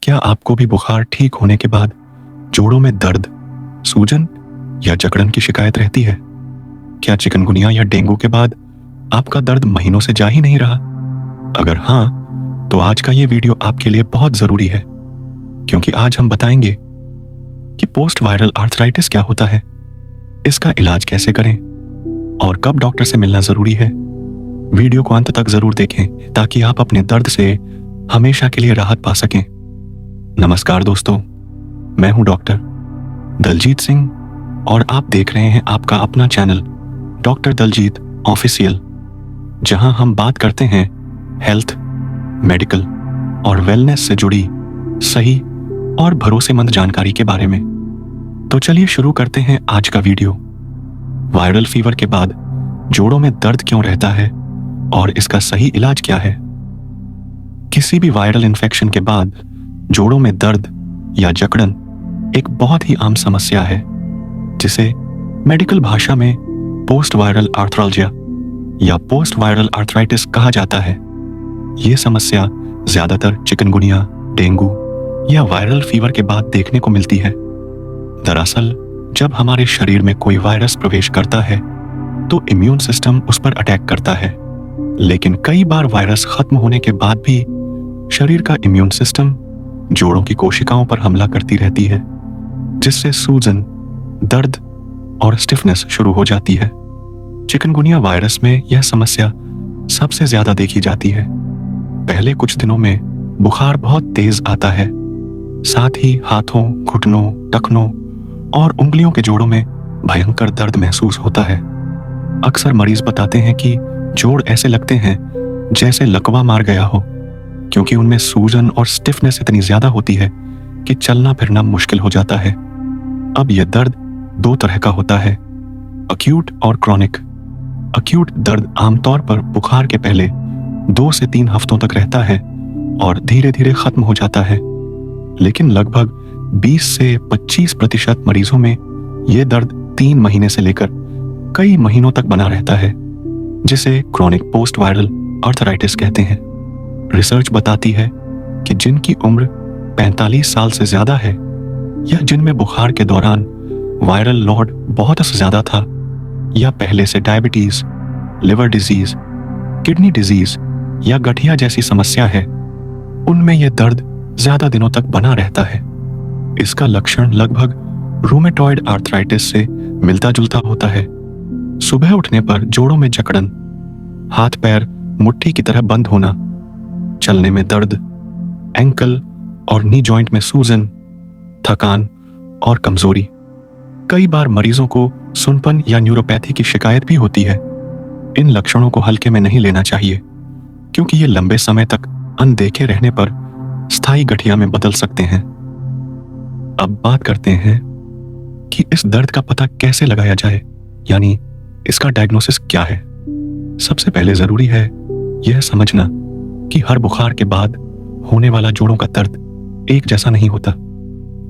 क्या आपको भी बुखार ठीक होने के बाद जोड़ों में दर्द, सूजन या जकड़न की शिकायत रहती है? क्या चिकनगुनिया या डेंगू के बाद आपका दर्द महीनों से जा ही नहीं रहा? अगर हाँ, तो आज का ये वीडियो आपके लिए बहुत जरूरी है, क्योंकि आज हम बताएंगे कि पोस्ट वायरल आर्थराइटिस क्या होता है, इसका इलाज कैसे करें और कब डॉक्टर से मिलना जरूरी है। वीडियो को अंत तक जरूर देखें ताकि आप अपने दर्द से हमेशा के लिए राहत पा सकें। नमस्कार दोस्तों, मैं हूं डॉक्टर दलजीत सिंह और आप देख रहे हैं आपका अपना चैनल डॉक्टर दलजीत ऑफिशियल, जहां हम बात करते हैं हेल्थ, मेडिकल और वेलनेस से जुड़ी सही और भरोसेमंद जानकारी के बारे में। तो चलिए शुरू करते हैं आज का वीडियो। वायरल फीवर के बाद जोड़ों में दर्द क्यों रहता है और इसका सही इलाज क्या है? किसी भी वायरल इन्फेक्शन के बाद जोड़ों में दर्द या जकड़न एक बहुत ही आम समस्या है, जिसे मेडिकल भाषा में पोस्ट वायरल आर्थराल्जिया या पोस्ट वायरल आर्थराइटिस कहा जाता है। यह समस्या ज्यादातर चिकनगुनिया, डेंगू या वायरल फीवर के बाद देखने को मिलती है। दरअसल जब हमारे शरीर में कोई वायरस प्रवेश करता है तो इम्यून सिस्टम उस पर अटैक करता है, लेकिन कई बार वायरस खत्म होने के बाद भी शरीर का इम्यून सिस्टम जोड़ों की कोशिकाओं पर हमला करती रहती है, जिससे सूजन, दर्द और स्टिफनेस शुरू हो जाती है। चिकनगुनिया वायरस में यह समस्या सबसे ज्यादा देखी जाती है। पहले कुछ दिनों में बुखार बहुत तेज आता है, साथ ही हाथों, घुटनों, टखनों और उंगलियों के जोड़ों में भयंकर दर्द महसूस होता है। अक्सर मरीज बताते हैं कि जोड़ ऐसे लगते हैं जैसे लकवा मार गया हो, क्योंकि उनमें सूजन और स्टिफनेस इतनी ज्यादा होती है कि चलना फिरना मुश्किल हो जाता है। अब यह दर्द दो तरह का होता है, अक्यूट और क्रॉनिक। अक्यूट दर्द आमतौर पर बुखार के पहले 2 से 3 हफ्तों तक रहता है और धीरे धीरे खत्म हो जाता है, लेकिन लगभग 20 से 25% मरीजों में यह दर्द 3 महीने से लेकर कई महीनों तक बना रहता है, जिसे क्रॉनिक पोस्ट वायरल आर्थराइटिस कहते हैं। रिसर्च बताती है कि जिनकी उम्र 45 साल से ज्यादा है या जिनमें बुखार के दौरान वायरल लोड बहुत ज्यादा था, या पहले से diabetes, liver disease, kidney disease या गठिया जैसी समस्या है, उनमें यह दर्द ज्यादा दिनों तक बना रहता है। इसका लक्षण लगभग रूमेटॉइड आर्थराइटिस से मिलता जुलता होता है। सुबह उठने पर जोड़ों में जकड़न, हाथ पैर मुट्ठी की तरह बंद होना, चलने में दर्द, एंकल और नी जॉइंट में सूजन, थकान और कमजोरी। कई बार मरीजों को सुनपन या न्यूरोपैथी की शिकायत भी होती है। इन लक्षणों को हल्के में नहीं लेना चाहिए, क्योंकि ये लंबे समय तक अनदेखे रहने पर स्थायी गठिया में बदल सकते हैं। अब बात करते हैं कि इस दर्द का पता कैसे लगाया जाए, यानी इसका डायग्नोसिस क्या है। सबसे पहले जरूरी है यह समझना कि हर बुखार के बाद होने वाला जोड़ों का दर्द एक जैसा नहीं होता।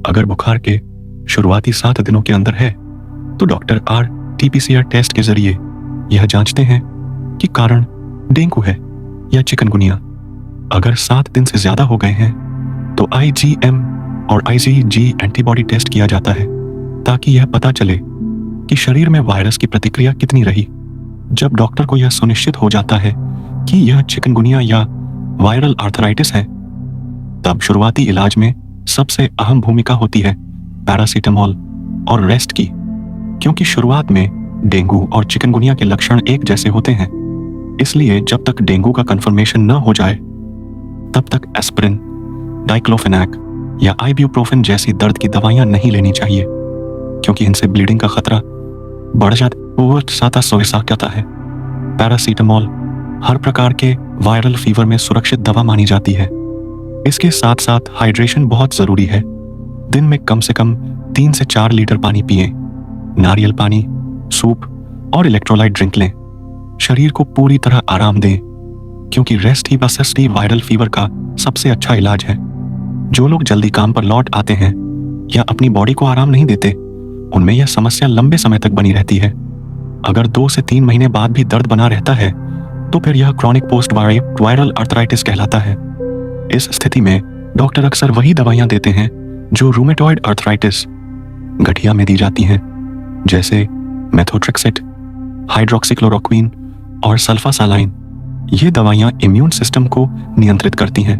अगर बुखार के शुरुआती 7 दिनों के अंदर है तो डॉक्टर RT-PCR टेस्ट के जरिए यह जांचते हैं कि कारण डेंगू है या चिकनगुनिया। अगर 7 दिन से ज्यादा हो गए हैं तो IgM और IgG एंटीबॉडी टेस्ट किया जाता है, ताकि यह पता चले कि शरीर में वायरस की प्रतिक्रिया कितनी रही। जब डॉक्टर को यह सुनिश्चित हो जाता है कि यह चिकनगुनिया या वायरल आर्थराइटिस है, तब शुरुआती इलाज में सबसे अहम भूमिका होती है पैरासीटामोल और रेस्ट की, क्योंकि शुरुआत में डेंगू और चिकनगुनिया के लक्षण एक जैसे होते हैं। इसलिए जब तक डेंगू का कंफर्मेशन न हो जाए तब तक एस्पिरिन, डाइक्लोफेनाक या आइब्यूप्रोफेन जैसी दर्द की दवाइयां नहीं लेनी चाहिए, क्योंकि इनसे ब्लीडिंग का खतरा बढ़ जाता है। पैरासीटामोल हर प्रकार के वायरल फीवर में सुरक्षित दवा मानी जाती है। इसके साथ साथ हाइड्रेशन बहुत जरूरी है। दिन में कम से कम 3 से 4 लीटर पानी पिएं, नारियल पानी, सूप और इलेक्ट्रोलाइट ड्रिंक लें। शरीर को पूरी तरह आराम दें, क्योंकि रेस्ट ही बस वायरल फीवर का सबसे अच्छा इलाज है। जो लोग जल्दी काम पर लौट आते हैं या अपनी बॉडी को आराम नहीं देते, उनमें यह समस्या लंबे समय तक बनी रहती है। अगर 2 से 3 महीने बाद भी दर्द बना रहता है तो फिर यह क्रॉनिक पोस्ट वायरल आर्थराइटिस कहलाता है। इस स्थिति में डॉक्टर अक्सर वही दवाइयां देते हैं जो रूमेटॉइड अर्थराइटिस गठिया में दी जाती हैं, जैसे मेथोट्रेक्सेट, हाइड्रोक्सीक्लोरोक्वीन और सल्फासालाइन। ये दवाइयां इम्यून सिस्टम को नियंत्रित करती हैं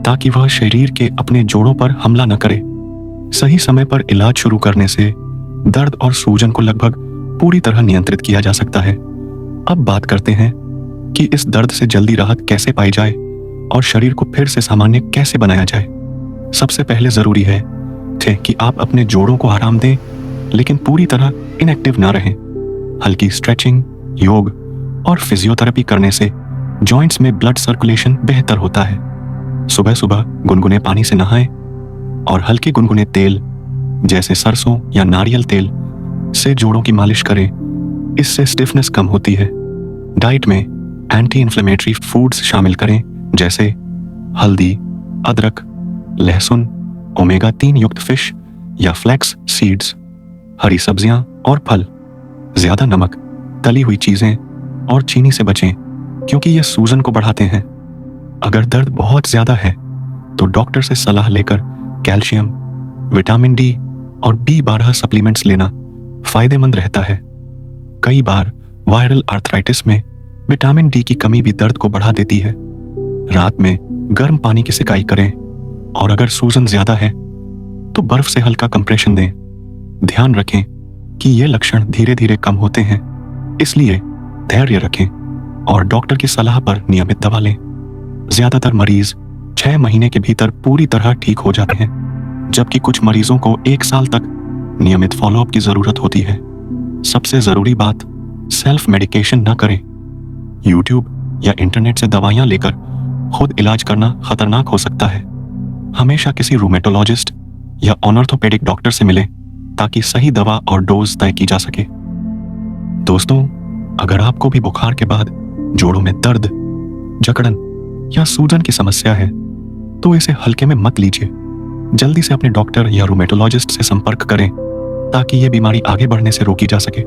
ताकि वह शरीर के अपने जोड़ों पर हमला न करे। सही समय पर इलाज शुरू करने से दर्द और सूजन को लगभग पूरी तरह नियंत्रित किया जा सकता है। अब बात करते हैं कि इस दर्द से जल्दी राहत कैसे पाई जाए और शरीर को फिर से सामान्य कैसे बनाया जाए। सबसे पहले जरूरी है कि आप अपने जोड़ों को आराम दें, लेकिन पूरी तरह इनएक्टिव ना रहें। हल्की स्ट्रेचिंग, योग और फिजियोथेरेपी करने से जॉइंट्स में ब्लड सर्कुलेशन बेहतर होता है। सुबह सुबह गुनगुने पानी से नहाएं और हल्के गुनगुने तेल जैसे सरसों या नारियल तेल से जोड़ों की मालिश करें। इससे स्टिफनेस कम होती है। डाइट में एंटी इन्फ्लेमेटरी फूड्स शामिल करें, जैसे हल्दी, अदरक, लहसुन, ओमेगा 3 युक्त फिश या फ्लैक्स सीड्स, हरी सब्जियां और फल। ज्यादा नमक, तली हुई चीजें और चीनी से बचें, क्योंकि ये सूजन को बढ़ाते हैं। अगर दर्द बहुत ज्यादा है तो डॉक्टर से सलाह लेकर कैल्शियम, विटामिन डी और B12 सप्लीमेंट्स लेना फायदेमंद रहता है। कई बार वायरल आर्थराइटिस में विटामिन डी की कमी भी दर्द को बढ़ा देती है। रात में गर्म पानी की सिकाई करें और अगर सूजन ज्यादा है तो बर्फ से हल्का कंप्रेशन दें। ध्यान रखें कि ये लक्षण धीरे धीरे कम होते हैं, इसलिए धैर्य रखें और डॉक्टर की सलाह पर नियमित दवा लें। ज्यादातर मरीज 6 महीने के भीतर पूरी तरह ठीक हो जाते हैं, जबकि कुछ मरीजों को 1 साल तक नियमित फॉलोअप की जरूरत होती है। सबसे जरूरी बात, सेल्फ मेडिकेशन न करें। यूट्यूब या इंटरनेट से दवाइयां लेकर खुद इलाज करना खतरनाक हो सकता है। हमेशा किसी रूमेटोलॉजिस्ट या ऑर्थोपेडिक डॉक्टर से मिलें ताकि सही दवा और डोज तय की जा सके। दोस्तों, अगर आपको भी बुखार के बाद जोड़ों में दर्द, जकड़न या सूजन की समस्या है तो इसे हल्के में मत लीजिए। जल्दी से अपने डॉक्टर या रूमेटोलॉजिस्ट से संपर्क करें ताकि यह बीमारी आगे बढ़ने से रोकी जा सके।